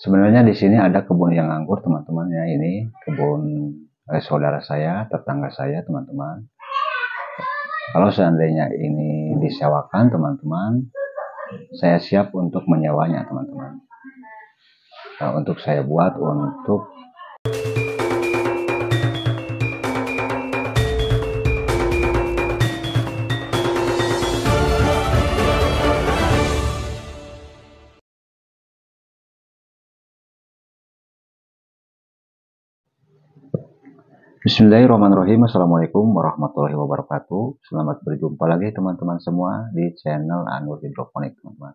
Sebenarnya di sini ada kebun yang anggur, teman-teman ya. Ini kebun saudara saya, tetangga saya, teman-teman. Kalau seandainya ini disewakan, teman-teman, saya siap untuk menyewanya, teman-teman. Nah, untuk saya buat untuk Bismillahirrahmanirrahim. Assalamualaikum warahmatullahi wabarakatuh. Selamat berjumpa lagi teman-teman semua di channel Anur Hidroponik, teman-teman.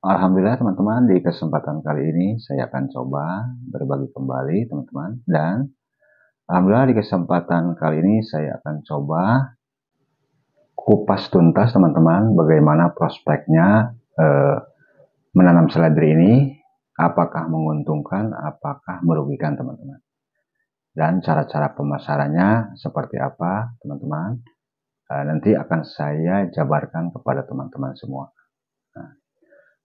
Alhamdulillah teman-teman, di kesempatan kali ini saya akan coba berbagi kembali teman-teman. Dan alhamdulillah di kesempatan kali ini saya akan coba kupas tuntas teman-teman bagaimana prospeknya menanam seledri ini, apakah menguntungkan, apakah merugikan teman-teman. Dan cara-cara pemasarannya seperti apa teman-teman, nanti akan saya jabarkan kepada teman-teman semua. Nah,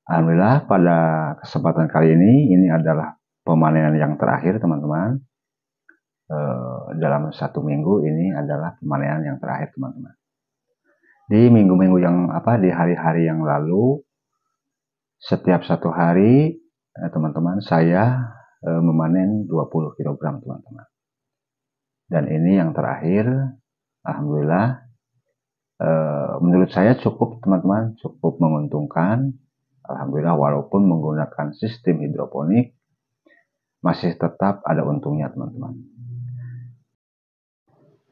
alhamdulillah pada kesempatan kali ini adalah pemanenan yang terakhir teman-teman. Dalam 1 minggu ini adalah pemanenan yang terakhir teman-teman. Di minggu-minggu yang di hari-hari yang lalu, setiap 1 hari teman-teman saya memanen 20 kg teman-teman. Dan ini yang terakhir, alhamdulillah, menurut saya cukup teman-teman, cukup menguntungkan. Alhamdulillah, walaupun menggunakan sistem hidroponik, masih tetap ada untungnya teman-teman.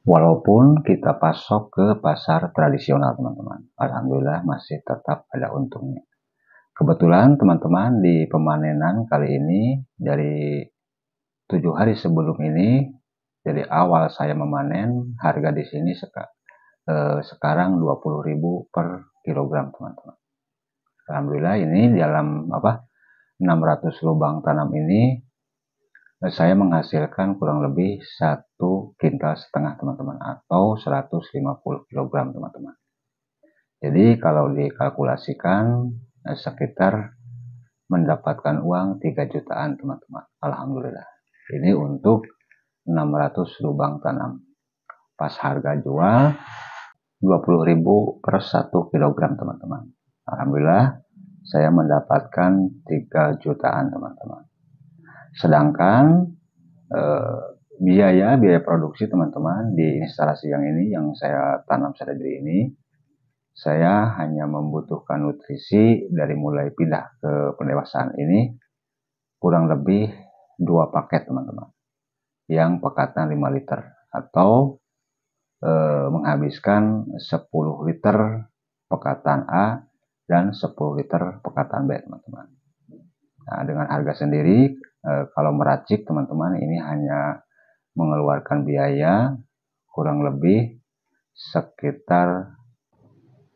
Walaupun kita pasok ke pasar tradisional teman-teman, alhamdulillah masih tetap ada untungnya. Kebetulan teman-teman di pemanenan kali ini, dari 7 hari sebelum ini, dari awal saya memanen, harga di sini sekarang 20.000 per kilogram teman-teman. Alhamdulillah ini dalam 600 lubang tanam ini saya menghasilkan kurang lebih 1,5 kintal teman-teman, atau 150 kg teman-teman. Jadi kalau dikalkulasikan sekitar mendapatkan uang 3 jutaan teman-teman. Alhamdulillah. Ini untuk 600 lubang tanam. Pas harga jual 20.000 per 1 kg teman-teman. Alhamdulillah saya mendapatkan 3 jutaan teman-teman. Sedangkan biaya produksi teman-teman di instalasi yang ini, yang saya tanam seledri ini, saya hanya membutuhkan nutrisi dari mulai pindah ke pendewasaan ini kurang lebih 2 paket teman-teman, yang pekatan 5 liter, atau menghabiskan 10 liter pekatan A dan 10 liter pekatan B teman-teman. Nah, dengan harga sendiri, kalau meracik teman-teman, ini hanya mengeluarkan biaya kurang lebih sekitar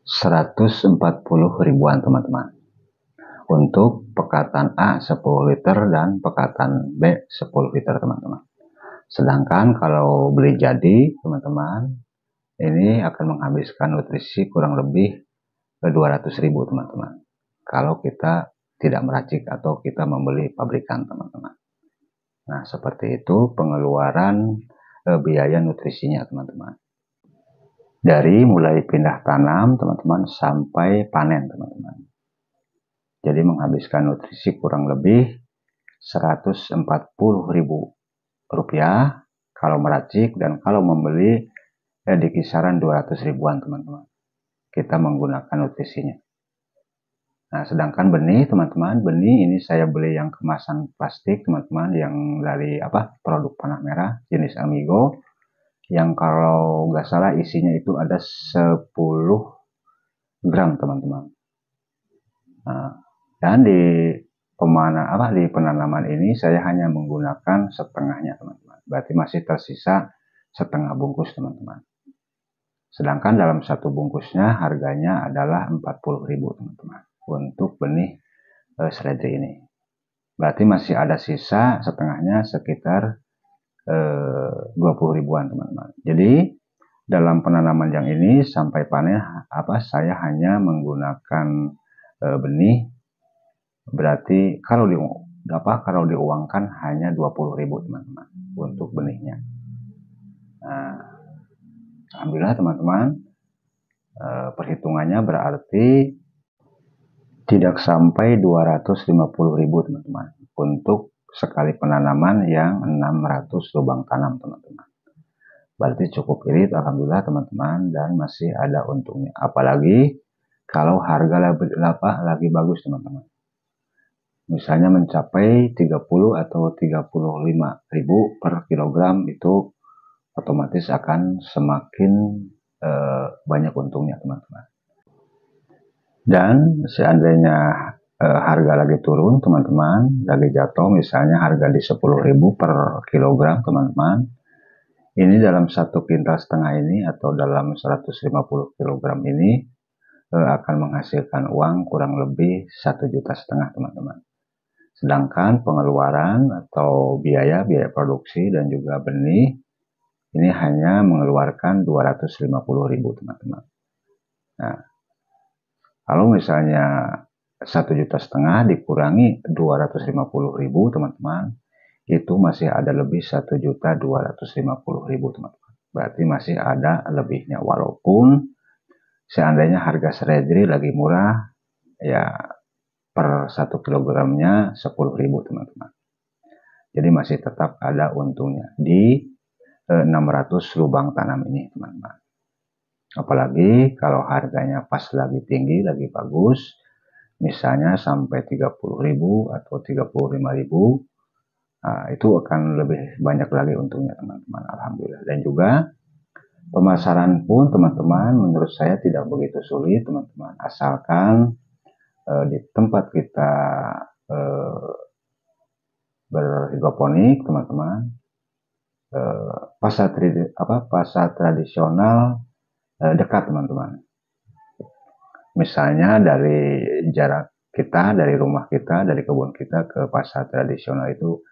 140 ribuan teman-teman. Untuk pekatan A 10 liter dan pekatan B 10 liter teman-teman. Sedangkan kalau beli jadi teman-teman, ini akan menghabiskan nutrisi kurang lebih 200.000 teman-teman. Kalau kita tidak meracik atau kita membeli pabrikan teman-teman. Nah, seperti itu pengeluaran biaya nutrisinya teman-teman. Dari mulai pindah tanam teman-teman sampai panen teman-teman. Jadi menghabiskan nutrisi kurang lebih 140.000 rupiah kalau meracik, dan kalau membeli di kisaran 200 ribuan teman-teman. Kita menggunakan nutrisinya. Nah, sedangkan benih teman-teman, benih ini saya beli yang kemasan plastik teman-teman, yang dari produk panah merah jenis Amigo, yang kalau nggak salah isinya itu ada 10 gram teman-teman. Nah, dan di penanaman ini saya hanya menggunakan setengahnya teman-teman. Berarti masih tersisa setengah bungkus teman-teman. Sedangkan dalam 1 bungkusnya harganya adalah 40.000 teman-teman untuk benih seledri ini. Berarti masih ada sisa setengahnya sekitar 20 ribuan teman-teman. Jadi dalam penanaman yang ini sampai panen saya hanya menggunakan benih. Berarti kalau kalau diuangkan hanya 20.000 teman-teman untuk benihnya. Nah, alhamdulillah teman-teman, perhitungannya berarti tidak sampai 250.000 teman-teman untuk sekali penanaman yang 600 lubang tanam teman-teman. Berarti cukup irit alhamdulillah teman-teman, dan masih ada untungnya. Apalagi kalau harga lagi bagus teman-teman. Misalnya mencapai 30 atau 35.000 per kilogram, itu otomatis akan semakin banyak untungnya teman-teman. Dan seandainya harga lagi turun teman-teman, lagi jatuh misalnya harga di 10.000 per kilogram teman-teman, ini dalam 1 kintal setengah ini atau dalam 150 kilogram ini akan menghasilkan uang kurang lebih 1,5 juta teman-teman. Sedangkan pengeluaran atau biaya produksi dan juga benih ini hanya mengeluarkan 250.000 teman-teman. Nah, kalau misalnya 1,5 juta dikurangi 250.000 teman-teman, itu masih ada lebih 1.250.000 teman-teman. Berarti masih ada lebihnya, walaupun seandainya harga seledri lagi murah, ya per 1 kilogramnya 10.000 teman-teman. Jadi masih tetap ada untungnya di 600 lubang tanam ini teman-teman. Apalagi kalau harganya pas lagi tinggi, lagi bagus, misalnya sampai 30.000 atau 35.000, nah, itu akan lebih banyak lagi untungnya teman-teman, alhamdulillah. Dan juga pemasaran pun teman-teman menurut saya tidak begitu sulit teman-teman, asalkan di tempat kita berhidroponik teman-teman, pasar tradisional dekat teman-teman. Misalnya dari jarak kita, dari rumah kita, dari kebun kita ke pasar tradisional itu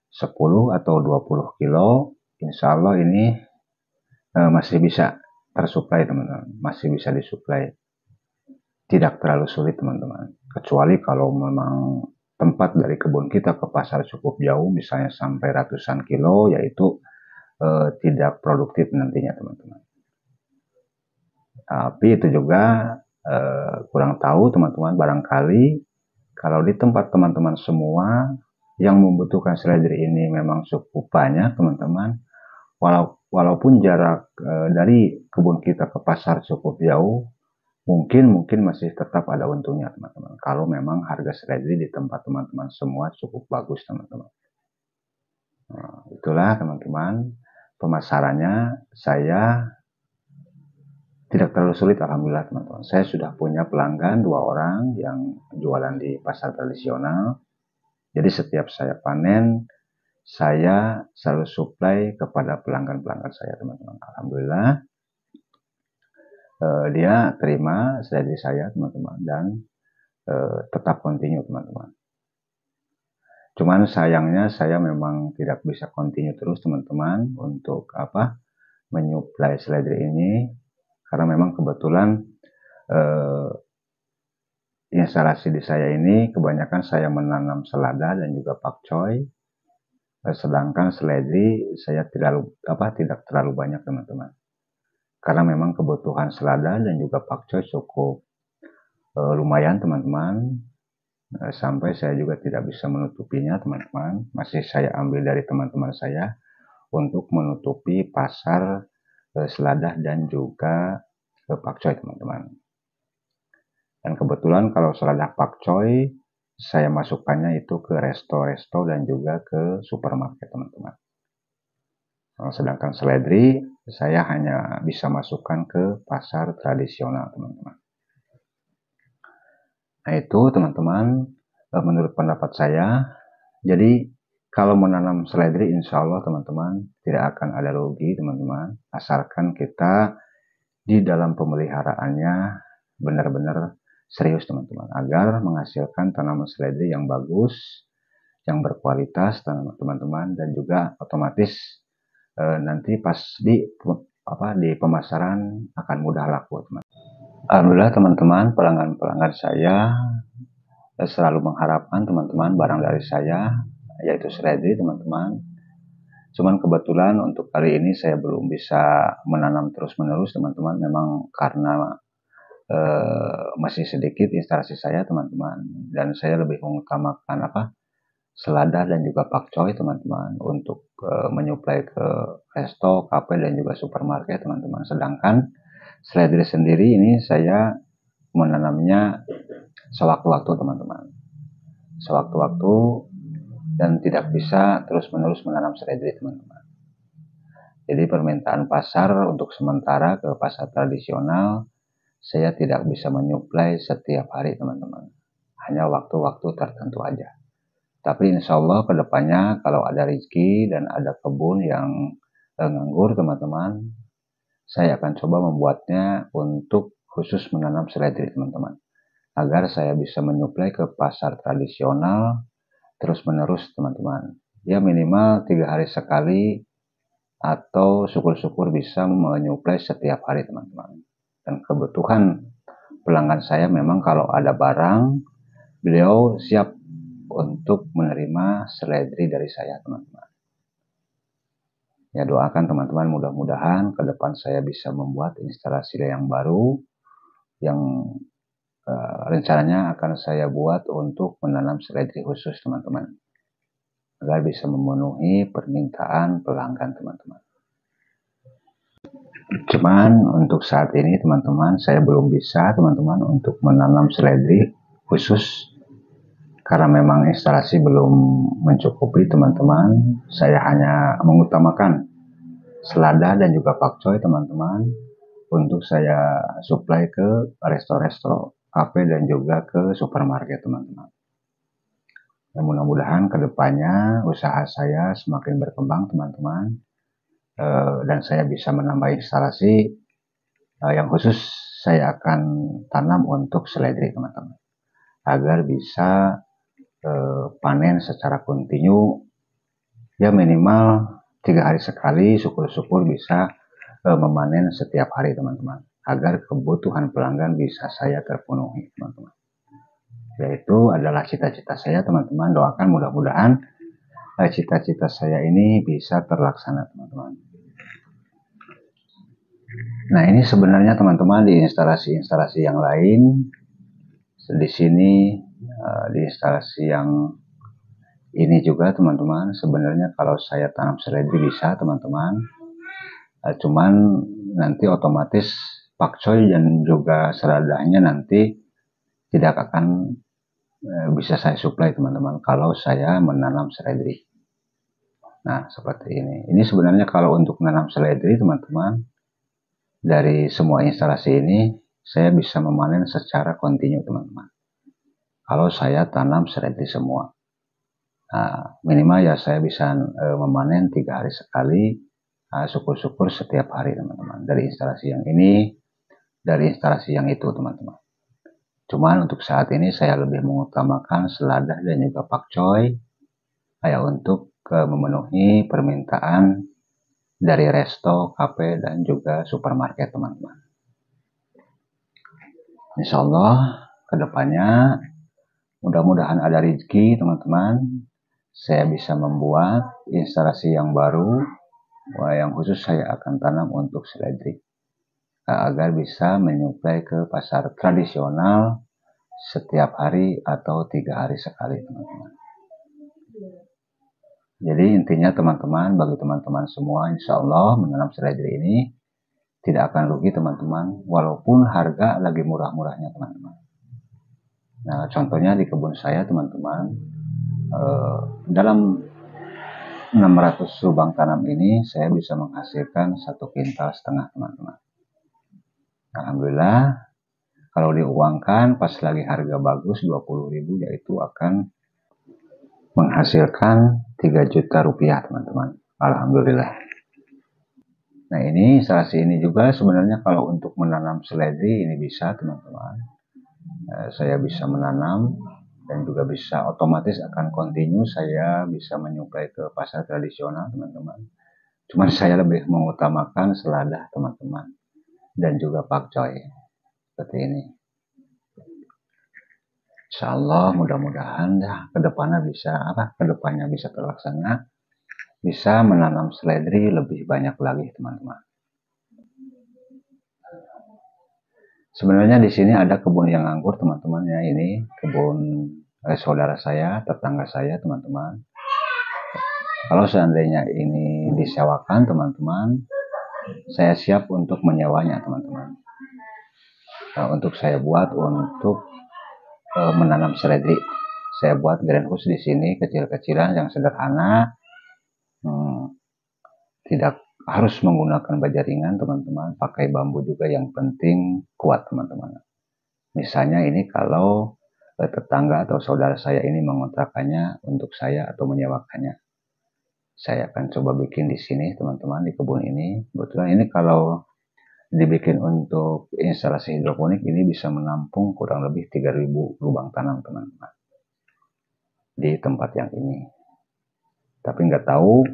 10 atau 20 kilo, insya Allah ini masih bisa tersuplai teman-teman, masih bisa disuplai, tidak terlalu sulit teman-teman. Kecuali kalau memang tempat dari kebun kita ke pasar cukup jauh, misalnya sampai ratusan kilo, yaitu tidak produktif nantinya teman-teman. Tapi itu juga kurang tahu teman-teman, barangkali kalau di tempat teman-teman semua yang membutuhkan seledri ini memang cukup banyak teman-teman, walaupun jarak dari kebun kita ke pasar cukup jauh, mungkin masih tetap ada untungnya teman-teman, kalau memang harga seledri di tempat teman-teman semua cukup bagus teman-teman. Nah, itulah teman-teman pemasarannya. Saya tidak terlalu sulit alhamdulillah teman-teman. Saya sudah punya pelanggan 2 orang yang jualan di pasar tradisional. Jadi setiap saya panen, saya selalu supply kepada pelanggan-pelanggan saya teman-teman. Alhamdulillah dia terima seledri saya teman-teman, dan tetap continue teman-teman. Cuman sayangnya saya memang tidak bisa continue terus teman-teman untuk menyuplai seledri ini, karena memang kebetulan instalasi di saya ini kebanyakan saya menanam selada dan juga pakcoy, sedangkan seledri saya tidak terlalu banyak teman-teman, karena memang kebutuhan selada dan juga pakcoy cukup lumayan teman-teman, sampai saya juga tidak bisa menutupinya teman-teman. Masih saya ambil dari teman-teman saya untuk menutupi pasar selada dan juga pakcoy teman-teman. Dan kebetulan kalau selada pakcoy saya masukkannya itu ke resto-resto dan juga ke supermarket teman-teman. Sedangkan seledri saya hanya bisa masukkan ke pasar tradisional teman-teman. Nah itu teman-teman menurut pendapat saya. Jadi kalau menanam seledri insya Allah teman-teman tidak akan ada rugi teman-teman, asalkan kita di dalam pemeliharaannya benar-benar serius teman-teman, agar menghasilkan tanaman seledri yang bagus, yang berkualitas teman-teman, dan juga otomatis nanti pas di pemasaran akan mudah laku teman. Alhamdulillah teman-teman, pelanggan-pelanggan saya selalu mengharapkan teman-teman barang dari saya, yaitu seledri teman-teman. Cuman kebetulan untuk kali ini saya belum bisa menanam terus-menerus teman-teman, memang karena masih sedikit instalasi saya teman-teman, dan saya lebih mengutamakan selada dan juga pakcoy teman-teman untuk menyuplai ke resto, kafe dan juga supermarket teman-teman. Sedangkan seledri sendiri ini saya menanamnya sewaktu-waktu teman-teman, sewaktu-waktu, dan tidak bisa terus-menerus menanam seledri teman-teman. Jadi permintaan pasar untuk sementara ke pasar tradisional saya tidak bisa menyuplai setiap hari teman-teman, hanya waktu-waktu tertentu aja. Tapi insya Allah kedepannya kalau ada rezeki dan ada kebun yang nganggur teman-teman, saya akan coba membuatnya untuk khusus menanam seledri teman-teman, agar saya bisa menyuplai ke pasar tradisional terus-menerus teman-teman. Ya minimal 3 hari sekali, atau syukur-syukur bisa menyuplai setiap hari teman-teman. Dan kebutuhan pelanggan saya memang kalau ada barang, beliau siap untuk menerima seledri dari saya teman-teman. Ya doakan teman-teman, mudah-mudahan ke depan saya bisa membuat instalasi yang baru yang rencananya akan saya buat untuk menanam seledri khusus teman-teman, agar bisa memenuhi permintaan pelanggan teman-teman. Cuman untuk saat ini teman-teman saya belum bisa teman-teman untuk menanam seledri khusus, karena memang instalasi belum mencukupi teman-teman. Saya hanya mengutamakan selada dan juga pakcoy teman-teman untuk saya suplai ke resto-resto, kafe dan juga ke supermarket teman-teman. Ya, mudah-mudahan kedepannya usaha saya semakin berkembang teman-teman, dan saya bisa menambah instalasi yang khusus saya akan tanam untuk seledri teman-teman, agar bisa panen secara kontinu, ya minimal 3 hari sekali, syukur-syukur bisa memanen setiap hari teman-teman, agar kebutuhan pelanggan bisa saya terpenuhi teman-teman. Yaitu adalah cita-cita saya teman-teman, doakan mudah-mudahan cita-cita saya ini bisa terlaksana teman-teman. Nah ini sebenarnya teman-teman di instalasi-instalasi yang lain, di sini di instalasi yang ini juga teman-teman, sebenarnya kalau saya tanam seledri bisa teman-teman, cuman nanti otomatis pakcoy dan juga seladanya nanti tidak akan bisa saya suplai teman-teman kalau saya menanam seledri. Nah seperti ini. Ini sebenarnya kalau untuk menanam seledri teman-teman, dari semua instalasi ini saya bisa memanen secara kontinu teman-teman, kalau saya tanam seledri semua. Nah, minimal ya saya bisa memanen 3 hari sekali, syukur-syukur setiap hari teman-teman, dari instalasi yang ini, dari instalasi yang itu teman-teman. Cuman untuk saat ini saya lebih mengutamakan selada dan juga pakcoy untuk memenuhi permintaan dari resto, kafe dan juga supermarket teman-teman. Insya Allah kedepannya mudah-mudahan ada rezeki teman-teman, saya bisa membuat instalasi yang baru yang khusus saya akan tanam untuk seledri, agar bisa menyuplai ke pasar tradisional setiap hari atau 3 hari sekali teman-teman. Jadi intinya teman-teman, bagi teman-teman semua insya Allah menanam seledri ini tidak akan rugi teman-teman, walaupun harga lagi murah-murahnya teman-teman. Nah contohnya di kebun saya teman-teman, dalam 600 lubang tanam ini saya bisa menghasilkan 1,5 kintal teman-teman. Alhamdulillah, kalau diuangkan pas lagi harga bagus 20.000, yaitu akan menghasilkan 3 juta rupiah teman-teman. Alhamdulillah. Nah ini instalasi ini juga sebenarnya kalau untuk menanam seledri ini bisa teman-teman, saya bisa menanam dan juga bisa otomatis akan kontinu saya bisa menyuplai ke pasar tradisional teman-teman. Cuman saya lebih mengutamakan selada teman-teman dan juga pakcoy seperti ini. Insya Allah mudah-mudahan ya kedepannya bisa terlaksana, bisa menanam seledri lebih banyak lagi teman-teman. Sebenarnya di sini ada kebun yang anggur teman-teman ya, ini kebun saudara saya, tetangga saya teman-teman. Kalau seandainya ini disewakan teman-teman, saya siap untuk menyewanya teman-teman. Untuk saya buat untuk menanam seledri. Saya buat greenhouse di sini kecil-kecilan yang sederhana, tidak harus menggunakan baja ringan teman-teman, pakai bambu juga, yang penting kuat teman-teman. Misalnya ini kalau tetangga atau saudara saya ini mengontrakannya untuk saya atau menyewakannya, saya akan coba bikin di sini teman-teman, di kebun ini. Kebetulan ini kalau dibikin untuk instalasi hidroponik ini bisa menampung kurang lebih 3000 lubang tanam teman-teman di tempat yang ini. Tapi nggak tahu,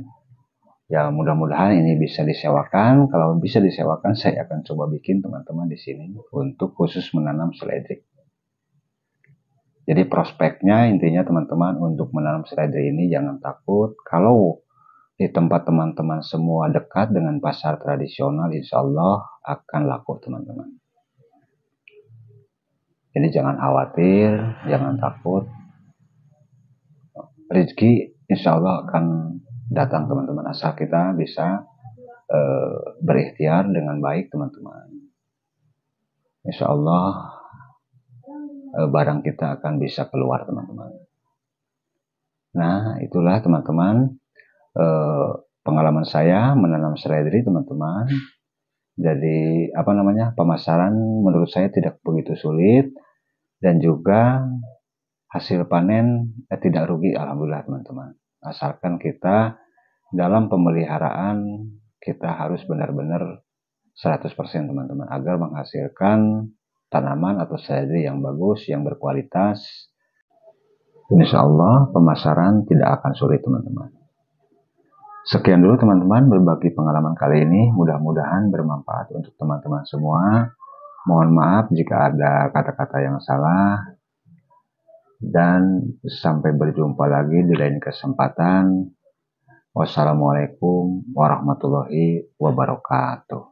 ya mudah-mudahan ini bisa disewakan. Kalau bisa disewakan, saya akan coba bikin teman-teman di sini untuk khusus menanam seledri. Jadi prospeknya intinya teman-teman, untuk menanam seledri ini jangan takut. Kalau di tempat teman-teman semua dekat dengan pasar tradisional, insya Allah akan laku teman-teman. Jadi jangan khawatir, jangan takut. Rezeki insya Allah akan datang teman-teman, asal kita bisa berikhtiar dengan baik teman-teman. Insya Allah barang kita akan bisa keluar teman-teman. Nah itulah teman-teman pengalaman saya menanam seledri teman-teman. Jadi pemasaran menurut saya tidak begitu sulit, dan juga hasil panen tidak rugi alhamdulillah teman-teman. Asalkan kita dalam pemeliharaan kita harus benar-benar 100% teman-teman, agar menghasilkan tanaman atau seledri yang bagus, yang berkualitas. Insya Allah pemasaran tidak akan sulit teman-teman. Sekian dulu teman-teman berbagi pengalaman kali ini, mudah-mudahan bermanfaat untuk teman-teman semua. Mohon maaf jika ada kata-kata yang salah, dan sampai berjumpa lagi di lain kesempatan. Wassalamualaikum warahmatullahi wabarakatuh.